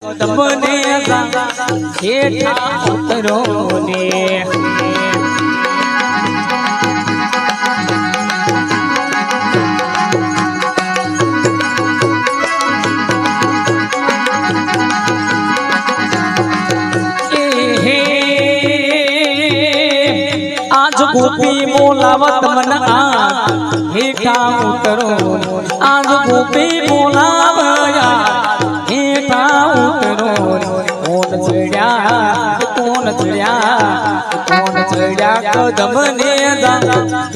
તમને હેઠા ઉતરો ને આજ ગોપી બોલાવત મન હેઠા ઉતરો આજ ગોપી બોલાવયા હેઠા ઉતરો કોણ ચડ્યા કદમ ને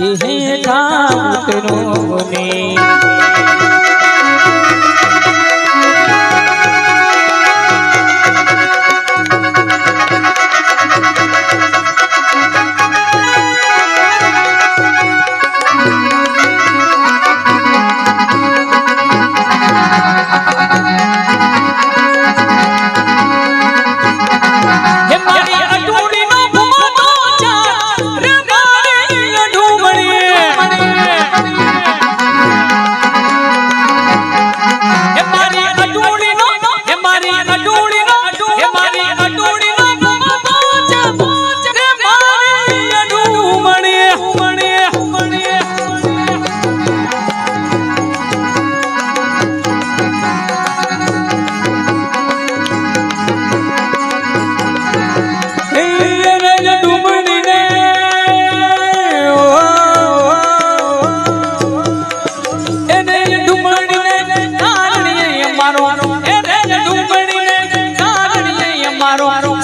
હેઠા ઉતરો ને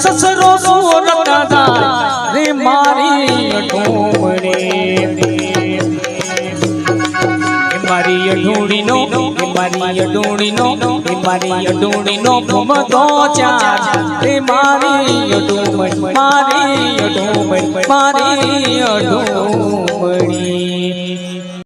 સસરો સુરત રે મારી અઢૂણીનો ભમતો ચાર રે મારી અઢૂમણ મારી અઢૂમણ મારી અઢૂમણ